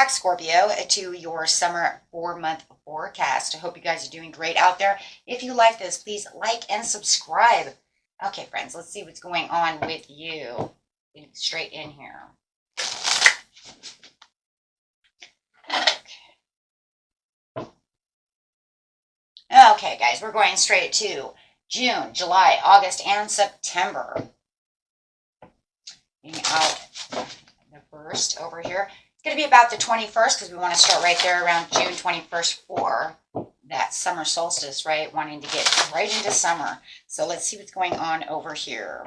back, Scorpio, to your summer 4-month forecast. I hope you guys are doing great out there. If you like this, please like and subscribe. Okay, friends, let's see what's going on with you. Getting straight in here. Okay, guys, we're going straight to June, July, August, and September. Getting out the first over here. It's going to be about the 21st because we want to start right there around June 21st for that summer solstice, right? Wanting to get right into summer. So let's see what's going on over here.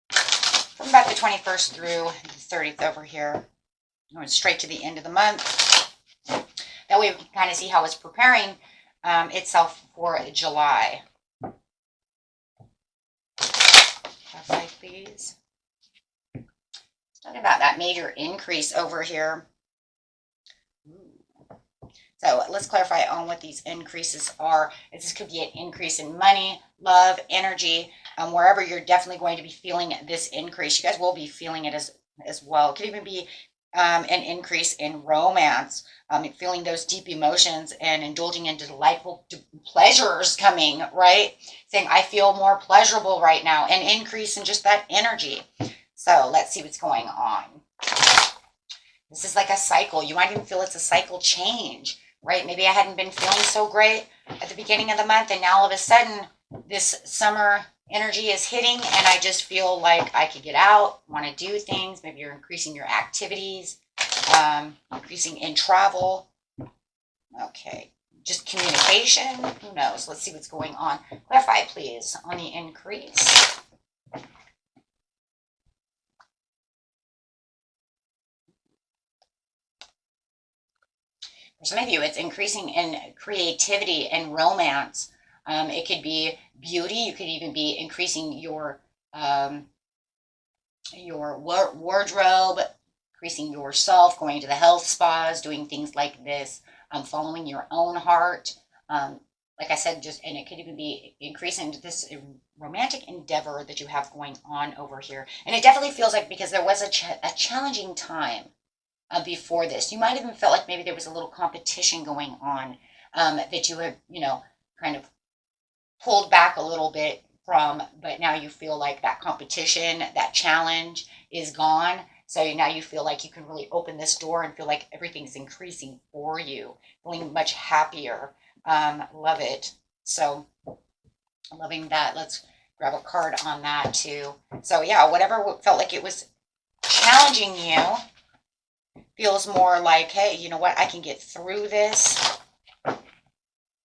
From about the 21st through the 30th over here. Going straight to the end of the month. That way we can kind of see how it's preparing itself for July. Clarify, please. Talking about that major increase over here. So let's clarify on what these increases are. This could be an increase in money, love, energy, wherever you're definitely going to be feeling this increase. You guys will be feeling it as well. It could even be an increase in romance, feeling those deep emotions and indulging into delightful pleasures coming, right? Saying, I feel more pleasurable right now, an increase in just that energy. So let's see what's going on. This is like a cycle. You might even feel it's a cycle change, right? Maybe I hadn't been feeling so great at the beginning of the month, and now all of a sudden this summer energy is hitting, and I just feel like I could get out, want to do things. Maybe you're increasing your activities, increasing in travel. Okay, just communication. Who knows? Let's see what's going on. Clarify, please, on the increase. For some of you, it's increasing in creativity and romance. It could be beauty. You could even be increasing your wardrobe, increasing yourself, going to the health spas, doing things like this, following your own heart. Like I said, and it could even be increasing this romantic endeavor that you have going on over here. And it definitely feels like, because there was a challenging time before this. You might even felt like maybe there was a little competition going on that you had, kind of pulled back a little bit from, but now you feel like that competition, that challenge is gone. So now you feel like you can really open this door and feel like everything's increasing for you, feeling much happier. Love it. So loving that. Let's grab a card on that too. So yeah, whatever felt like it was challenging you feels more like, hey, you know what? I can get through this.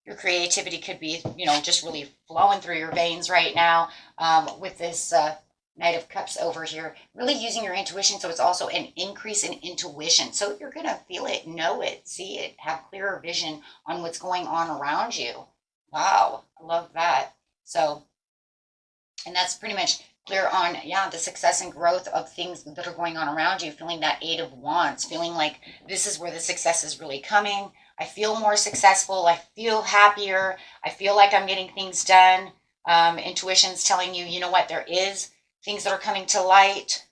Your creativity could be, just really flowing through your veins right now with this Knight of Cups over here. Really using your intuition, so it's also an increase in intuition. So you're going to feel it, know it, see it, have clearer vision on what's going on around you. Wow, I love that. So, and that's pretty much clear on, the success and growth of things that are going on around you, feeling that Eight of Wands, feeling like this is where the success is really coming. I feel more successful. I feel happier. I feel like I'm getting things done. Intuition's telling you, you know what, there is things that are coming to light.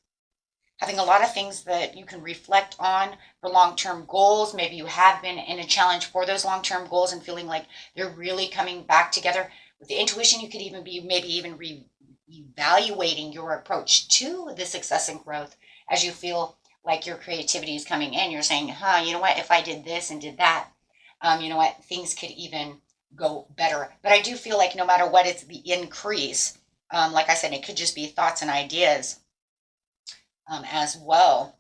Having a lot of things that you can reflect on for long-term goals. Maybe you have been in a challenge for those long-term goals and feeling like they're really coming back together. With the intuition, you could even be maybe even evaluating your approach to the success and growth as you feel like your creativity is coming in. You're saying, you know what, if I did this and did that, you know what, things could even go better. But I do feel like no matter what, it's the increase. Like I said, it could just be thoughts and ideas as well.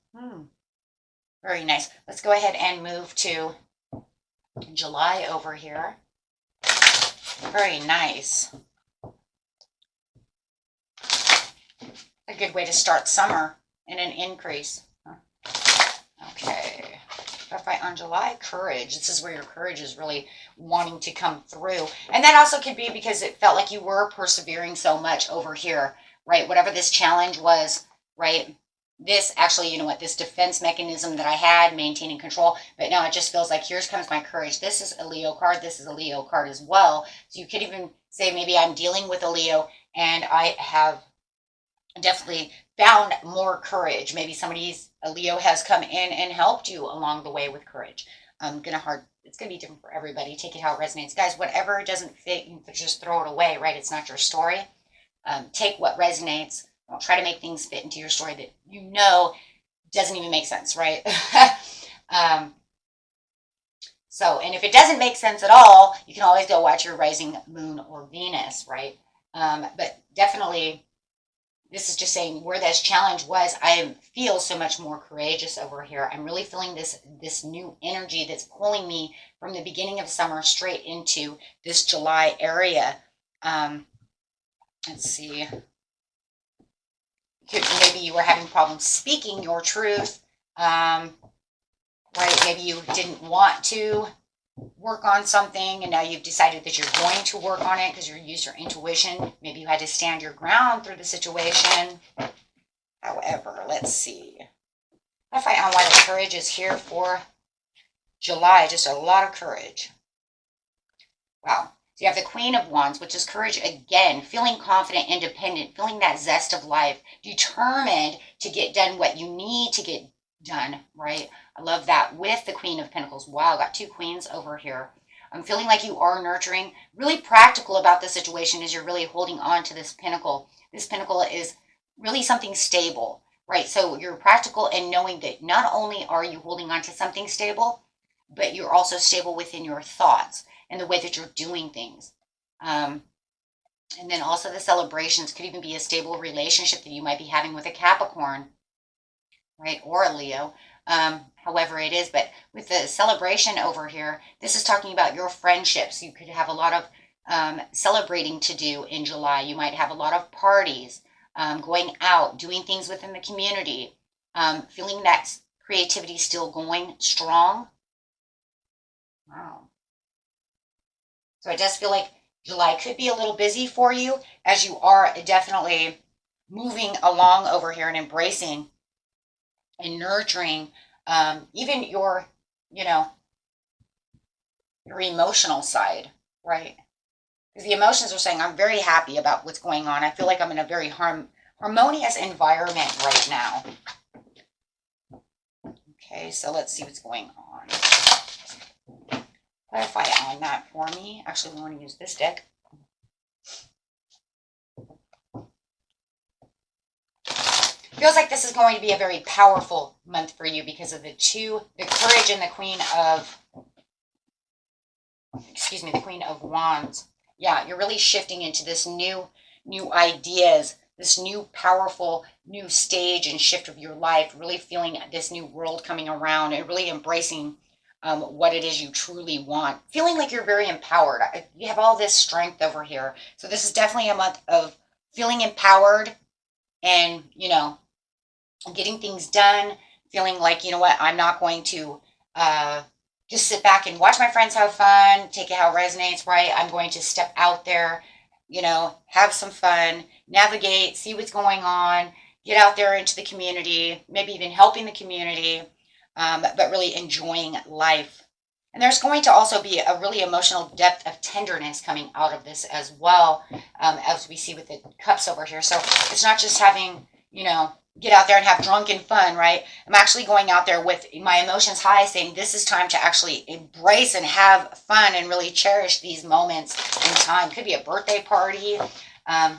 Very nice. Let's go ahead and move to July over here. Very nice. A good way to start summer in an increase. Okay. Clarify on July, courage. This is where your courage is really wanting to come through. And that also could be because it felt like you were persevering so much over here, right? Whatever this challenge was, right? This actually, you know what, this defense mechanism that I had, maintaining control, but now it just feels like here comes my courage. This is a Leo card. This is a Leo card as well. So you could even say maybe I'm dealing with a Leo and I have definitely found more courage. Maybe a Leo has come in and helped you along the way with courage. It's gonna be different for everybody. Take it how it resonates. Guys, whatever doesn't fit, you can just throw it away, right? It's not your story. Take what resonates. Don't try to make things fit into your story that you know doesn't even make sense, right? um, and if it doesn't make sense at all, you can always go watch your rising moon or Venus, right? But definitely, this is just saying where this challenge was. I feel so much more courageous over here. I'm really feeling this new energy that's pulling me from the beginning of summer straight into this July area. Let's see. Maybe you were having problems speaking your truth, right? Maybe you didn't want to work on something and now you've decided that you're going to work on it because you use your intuition. Maybe you had to stand your ground through the situation. However, let's see. I find out why the courage is here for July. Just a lot of courage. Wow. So you have the Queen of Wands, which is courage again, feeling confident, independent, feeling that zest of life, determined to get done what you need to get done, right? I love that with the Queen of Pentacles. Wow, got two queens over here. I'm feeling like you are nurturing, really practical about the situation as you're really holding on to this pinnacle. This pinnacle is really something stable, right? So you're practical and knowing that not only are you holding on to something stable, but you're also stable within your thoughts and the way that you're doing things. And then also the celebrations could even be a stable relationship that you might be having with a Capricorn, right? Or a Leo, however it is. But with the celebration over here, this is talking about your friendships. You could have a lot of celebrating to do in July. You might have a lot of parties, going out, doing things within the community, feeling that creativity still going strong. Wow. So it does feel like July could be a little busy for you as you are definitely moving along over here and embracing and nurturing even you know, your emotional side, right? Because the emotions are saying, I'm very happy about what's going on. I feel like I'm in a very harmonious environment right now. Okay, so let's see what's going on. Clarify on that for me. Actually, we want to use this deck. Feels like this is going to be a very powerful month for you because of the courage and the the Queen of Wands. Yeah, you're really shifting into this new ideas, this new powerful new stage and shift of your life, really feeling this new world coming around and really embracing what it is you truly want. Feeling like you're very empowered. You have all this strength over here. So this is definitely a month of feeling empowered and, getting things done, feeling like, you know what, I'm not going to just sit back and watch my friends have fun, take it how it resonates, right? I'm going to step out there, have some fun, navigate, see what's going on, get out there into the community, maybe even helping the community, but really enjoying life. And there's going to also be a really emotional depth of tenderness coming out of this as well, as we see with the cups over here. So it's not just having, get out there and have drunken fun, right? I'm actually going out there with my emotions high, saying this is time to actually embrace and have fun and really cherish these moments in time. Could be a birthday party.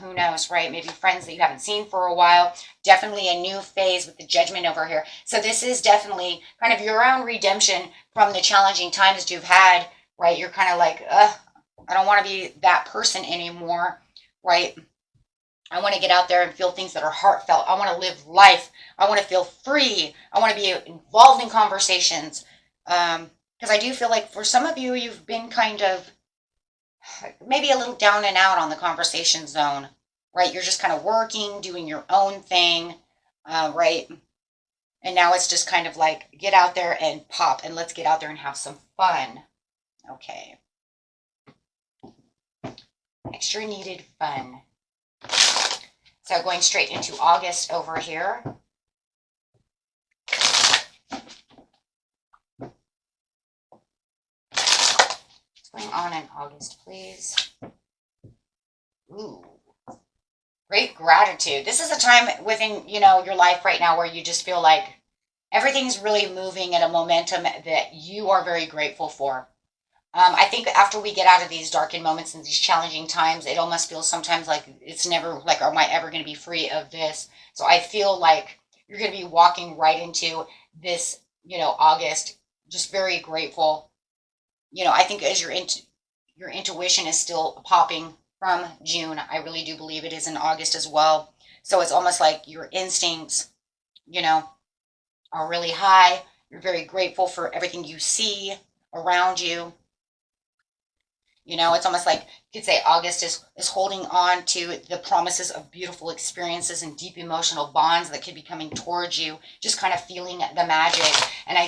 Who knows, right? Maybe friends that you haven't seen for a while. Definitely a new phase with the Judgment over here. So this is definitely kind of your own redemption from the challenging times that you've had, right? You're kind of like, I don't want to be that person anymore, right? I want to get out there and feel things that are heartfelt. I want to live life. I want to feel free. I want to be involved in conversations. Because I do feel like for some of you, you've been kind of maybe a little down and out on the conversation zone, right? You're just kind of working, doing your own thing, right? And now it's just kind of like, get out there and pop, and let's get out there and have some fun. Okay. Extra needed fun. So going straight into August over here. What's going on in August, please? Ooh. Great gratitude. This is a time within, your life right now where you just feel like everything's really moving at a momentum that you are very grateful for. I think after we get out of these darkened moments and these challenging times, it almost feels sometimes like it's never like, am I ever going to be free of this? So I feel like you're going to be walking right into this, August, just very grateful. I think as your intuition is still popping from June, I really do believe it is in August as well. So it's almost like your instincts, you know, are really high. You're very grateful for everything you see around you. It's almost like you could say August is holding on to the promises of beautiful experiences and deep emotional bonds that could be coming towards you, just kind of feeling the magic. And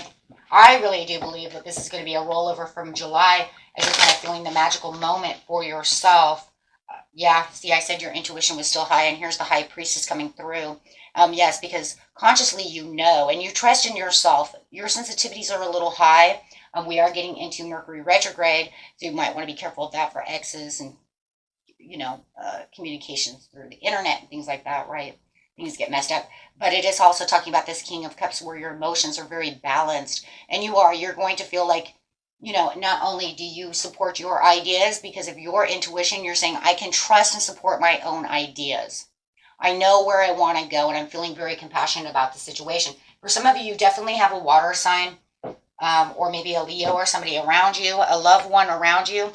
I really do believe that this is going to be a rollover from July as you're kind of feeling the magical moment for yourself. Yeah, see, I said your intuition was still high, and here's the high priestess coming through. Yes, because consciously and you trust in yourself. Your sensitivities are a little high. We are getting into Mercury retrograde, so you might want to be careful of that for exes and, communications through the internet and things like that, right? Things get messed up. But it is also talking about this King of Cups where your emotions are very balanced. And you're going to feel like, not only do you support your ideas because of your intuition, you're saying, I can trust and support my own ideas. I know where I want to go, and I'm feeling very compassionate about the situation. For some of you, you definitely have a water sign, or maybe a Leo or somebody around you, a loved one around you,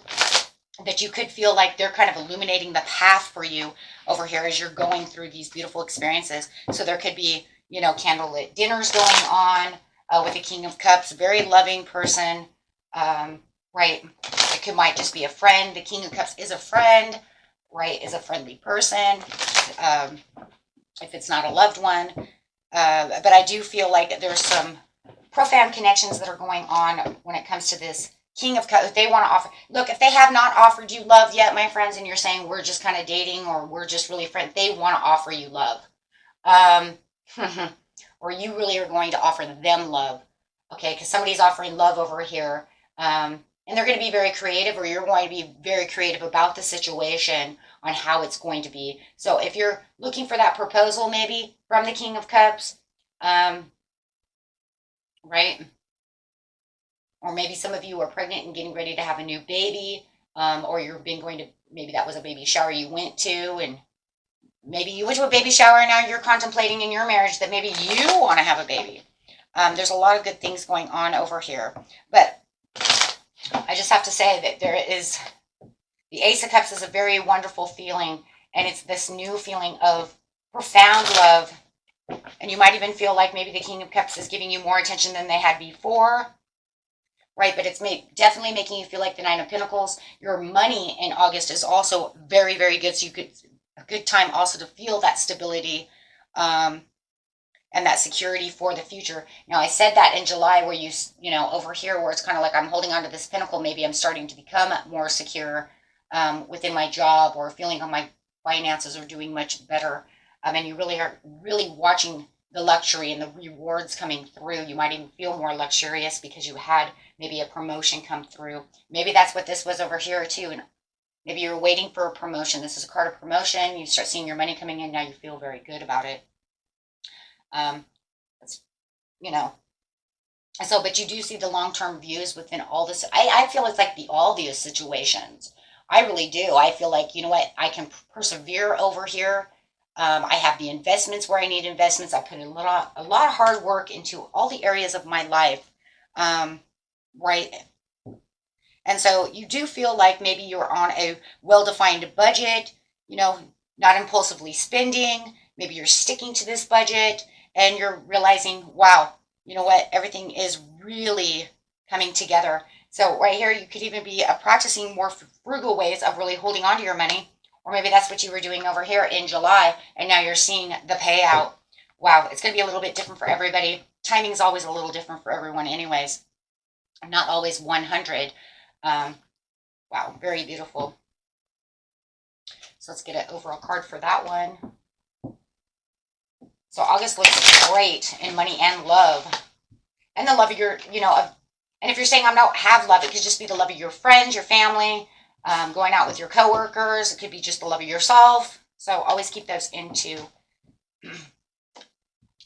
that you could feel like they're kind of illuminating the path for you over here as you're going through these beautiful experiences. So there could be, candlelit dinners going on with the King of Cups, a very loving person, right? Might just be a friend. The King of Cups is a friend, right? Is a friendly person. If it's not a loved one. But I do feel like there's some profound connections that are going on when it comes to this King of Cups. If they want to offer, look, if they have not offered you love yet, my friends, and you're saying we're just kind of dating or we're just really friends, they want to offer you love. Or you really are going to offer them love. Okay, because somebody's offering love over here. And they're going to be very creative, or you're going to be very creative about the situation on how it's going to be. So if you're looking for that proposal, maybe from the King of Cups, right? Or maybe some of you are pregnant and getting ready to have a new baby, or you've been going to, maybe that was a baby shower you went to, and maybe you went to a baby shower and now you're contemplating in your marriage that maybe you want to have a baby. There's a lot of good things going on over here. But I just have to say that the Ace of Cups is a very wonderful feeling, and it's this new feeling of profound love. And you might even feel like maybe the King of Cups is giving you more attention than they had before, right? But it's definitely making you feel like the Nine of Pentacles. Your money in August is also very, very good. So a good time also to feel that stability and that security for the future. Now, I said that in July where over here where it's kind of like I'm holding on to this pinnacle, maybe I'm starting to become more secure within my job, or feeling like my finances are doing much better. And you really are really watching the luxury and the rewards coming through. You might even feel more luxurious because you had maybe a promotion come through. Maybe that's what this was over here too. And maybe you're waiting for a promotion. This is a card of promotion. You start seeing your money coming in. Now you feel very good about it. So, but you do see the long-term views within all this. I feel it's like all these situations. I really do. I feel like, you know what, I can persevere over here. I have the investments where I need investments. I put a lot of hard work into all the areas of my life, right? And so you do feel like maybe you're on a well-defined budget, not impulsively spending. Maybe you're sticking to this budget and you're realizing, wow, you know what, everything is really coming together. So right here, you could even be practicing more frugal ways of really holding on to your money. Or maybe that's what you were doing over here in July, and now you're seeing the payout. Wow, it's going to be a little bit different for everybody. Timing is always a little different for everyone anyways. Not always 100. Wow, very beautiful. So let's get an overall card for that one. So August looks great in money and love. And the love of your, and if you're saying I don't have love, it could just be the love of your friends, your family, going out with your coworkers. It could be just the love of yourself. So always keep those into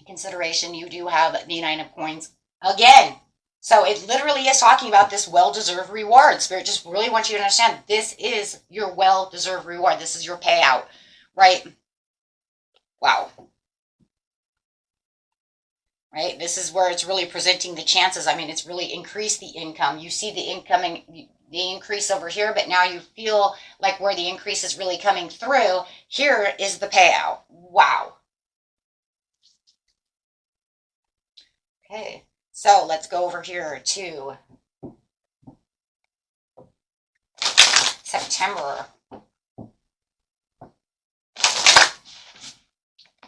consideration. You do have the Nine of Coins again. So it literally is talking about this well-deserved reward. Spirit just really wants you to understand this is your well-deserved reward. This is your payout, right? Wow. Right? This is where it's really presenting the chances. I mean, it's really increased the income. You see the incoming, the increase over here, but now you feel like where the increase is really coming through, here is the payout. Wow. Okay, so let's go over here to September.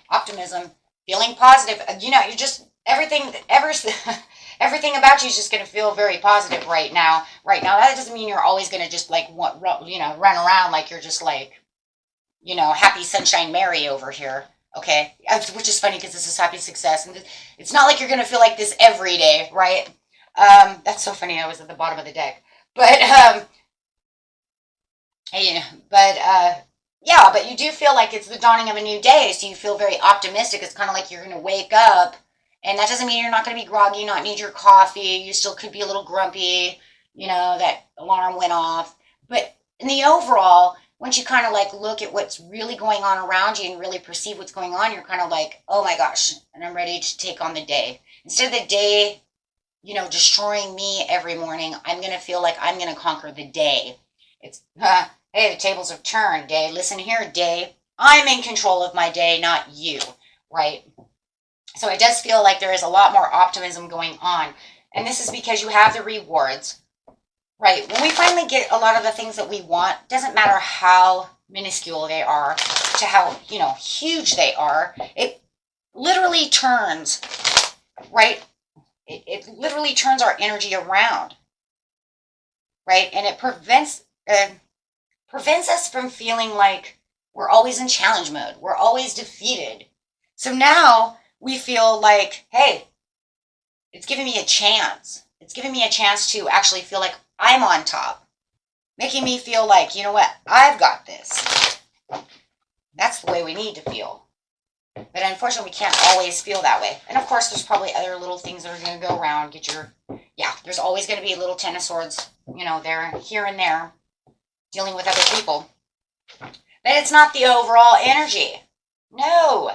Optimism, feeling positive. You know, you just everything about you is just going to feel very positive right now. Right now, that doesn't mean you're always going to just like run around like you're just like, you know, happy sunshine Mary over here. Okay, which is funny because this is happy success, and it's not like you're going to feel like this every day, right? That's so funny. I was at the bottom of the deck, but yeah, but you do feel like it's the dawning of a new day, so you feel very optimistic. It's kind of like you're going to wake up, and that doesn't mean you're not going to be groggy, not need your coffee. You still could be a little grumpy, you know, that alarm went off. But in the overall, once you kind of like look at what's really going on around you and really perceive what's going on, you're kind of like, oh my gosh, and I'm ready to take on the day. Instead of the day, you know, destroying me every morning, I'm going to feel like I'm going to conquer the day. It's, hey, the tables have turned, day. Listen here, day. I'm in control of my day, not you, right? So it does feel like there is a lot more optimism going on. And this is because you have the rewards, right? When we finally get a lot of the things that we want, doesn't matter how minuscule they are to how, you know, huge they are, it literally turns, right? It literally turns our energy around, right? And it prevents us from feeling like we're always in challenge mode. We're always defeated. So now we feel like, hey, it's giving me a chance. It's giving me a chance to actually feel like I'm on top, making me feel like, you know what, I've got this. That's the way we need to feel. But unfortunately, we can't always feel that way. And of course, there's probably other little things that are going to go around. There's always going to be a little Ten of Swords, you know, there, here and there, dealing with other people. But it's not the overall energy. No.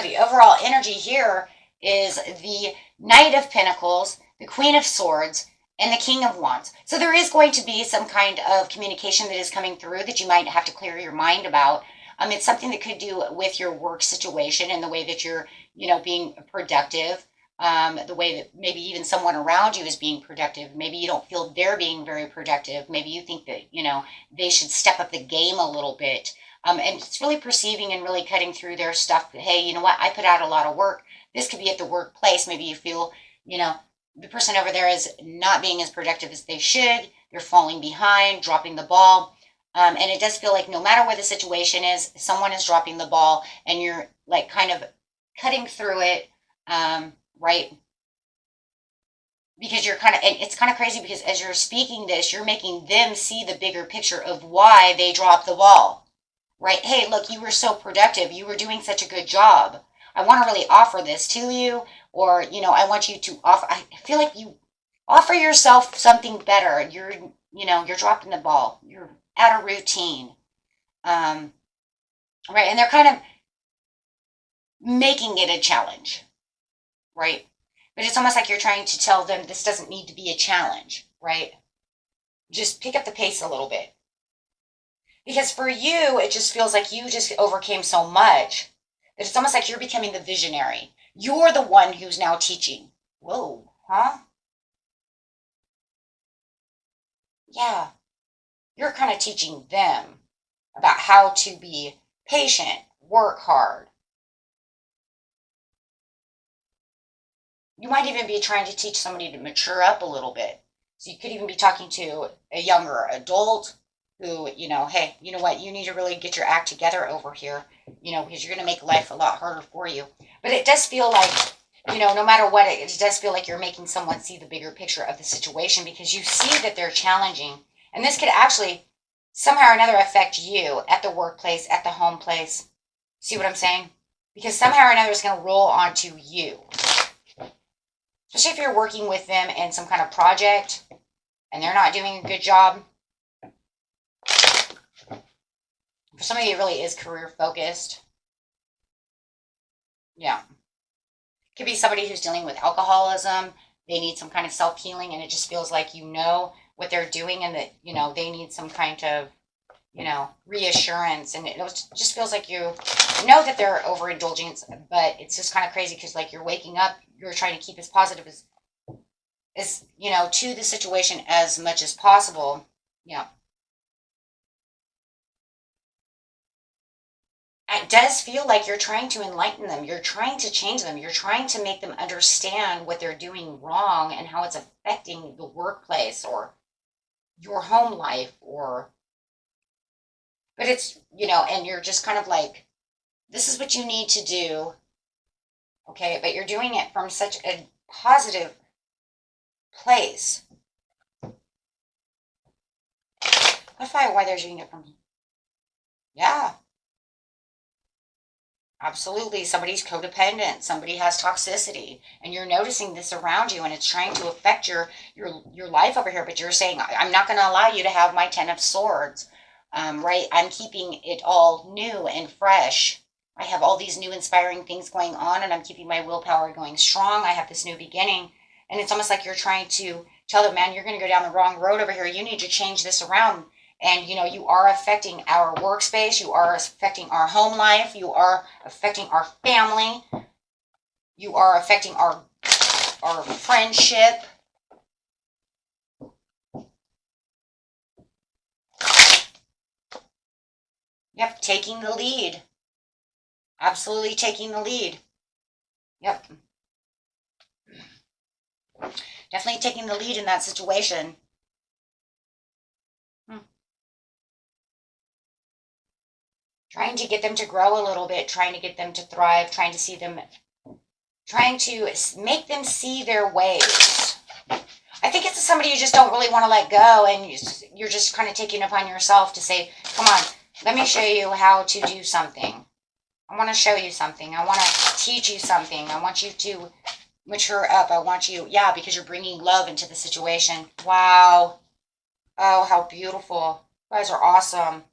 The overall energy here is the Knight of Pentacles, the Queen of Swords, and the King of Wands. So there is going to be some kind of communication that is coming through that you might have to clear your mind about. It's something that could do with your work situation and the way that you're, you know, being productive. The way that maybe even someone around you is being productive. Maybe you don't feel they're being very productive. Maybe you think that, you know, they should step up the game a little bit. And it's really perceiving and really cutting through their stuff. Hey, you know what? I put out a lot of work. This could be at the workplace. Maybe you feel, you know, the person over there is not being as productive as they should. They're falling behind, dropping the ball. And it does feel like no matter where the situation is, someone is dropping the ball and you're like kind of cutting through it, right? Because you're kind of, and it's kind of crazy because as you're speaking this, you're making them see the bigger picture of why they dropped the ball, right? Hey, look, you were so productive. You were doing such a good job. I want to really offer this to you, or, you know, I want you to offer, I feel like you offer yourself something better. You're dropping the ball. You're out of routine. Right. And they're kind of making it a challenge, right? But it's almost like you're trying to tell them this doesn't need to be a challenge, right? Just pick up the pace a little bit. Because for you, it just feels like you just overcame so much that it's almost like you're becoming the visionary. You're the one who's now teaching. Whoa, huh? Yeah. You're kind of teaching them about how to be patient, work hard. You might even be trying to teach somebody to mature up a little bit. So you could even be talking to a younger adult who, you know, hey, you know what, you need to really get your act together over here, you know, because you're going to make life a lot harder for you. But it does feel like, you know, no matter what, it does feel like you're making someone see the bigger picture of the situation because you see that they're challenging. And this could actually somehow or another affect you at the workplace, at the home place. See what I'm saying? Because somehow or another it's going to roll onto you. Especially if you're working with them in some kind of project and they're not doing a good job. For some of you, it really is career focused. Yeah. Could be somebody who's dealing with alcoholism. They need some kind of self-healing, and it just feels like you know what they're doing, and that, you know, they need some kind of, you know, reassurance. And it just feels like you know that they're overindulging, but it's just kind of crazy because, like, you're waking up, you're trying to keep as positive as you know, to the situation as much as possible. Yeah. It does feel like you're trying to enlighten them. You're trying to change them. You're trying to make them understand what they're doing wrong and how it's affecting the workplace or your home life, or, but it's, you know, and you're just kind of like, this is what you need to do. Okay. But you're doing it from such a positive place. Clarify why they're doing it from, yeah. Absolutely. Somebody's codependent. Somebody has toxicity, and you're noticing this around you, and it's trying to affect your life over here. But you're saying, I'm not going to allow you to have my 10 of Swords, right? I'm keeping it all new and fresh. I have all these new inspiring things going on, and I'm keeping my willpower going strong. I have this new beginning, and it's almost like you're trying to tell them, man, you're going to go down the wrong road over here. You need to change this around. And, you know, you are affecting our workspace. You are affecting our home life. You are affecting our family. You are affecting our friendship. Yep, taking the lead. Absolutely taking the lead. Yep. Definitely taking the lead in that situation. Trying to get them to grow a little bit, trying to get them to thrive, trying to see them, trying to make them see their ways. I think it's somebody you just don't really want to let go, and you're just kind of taking it upon yourself to say, come on, let me show you how to do something. I want to show you something. I want to teach you something. I want you to mature up. I want you, yeah, because you're bringing love into the situation. Wow. Oh, how beautiful. You guys are awesome.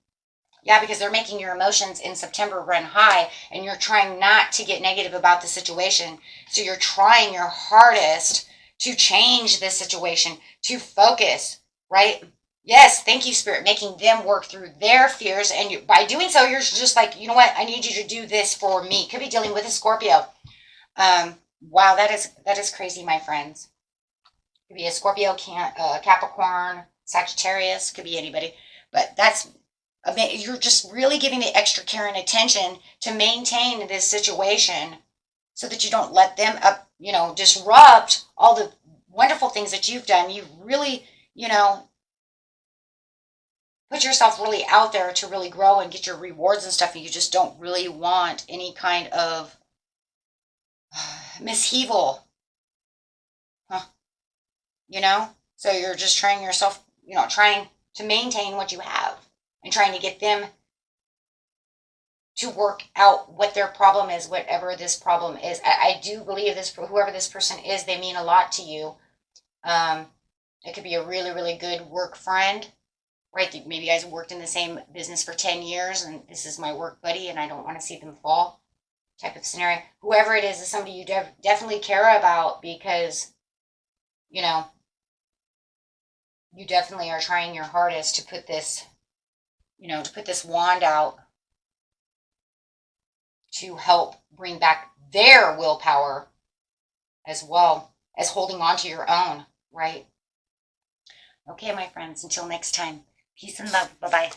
Yeah, because they're making your emotions in September run high, and you're trying not to get negative about the situation. So you're trying your hardest to change this situation, to focus, right? Yes, thank you, Spirit, making them work through their fears. And by doing so, you're just like, you know what? I need you to do this for me. Could be dealing with a Scorpio. Wow, that is crazy, my friends. Could be a Scorpio, Capricorn, Sagittarius. Could be anybody. But that's, you're just really giving the extra care and attention to maintain this situation so that you don't let them up, you know, disrupt all the wonderful things that you've done. You really, you know, put yourself really out there to really grow and get your rewards and stuff. And you just don't really want any kind of misheval, huh? You know? So you're just trying yourself, you know, trying to maintain what you have and trying to get them to work out what their problem is, whatever this problem is. I do believe this, whoever this person is, they mean a lot to you. It could be a really, really good work friend, right? Maybe you guys have worked in the same business for 10 years, and this is my work buddy, and I don't want to see them fall type of scenario. Whoever it is somebody you definitely care about, because, you know, you definitely are trying your hardest to put this, you know, to put this wand out to help bring back their willpower as well as holding on to your own, right? Okay, my friends, until next time, peace and love. Bye-bye.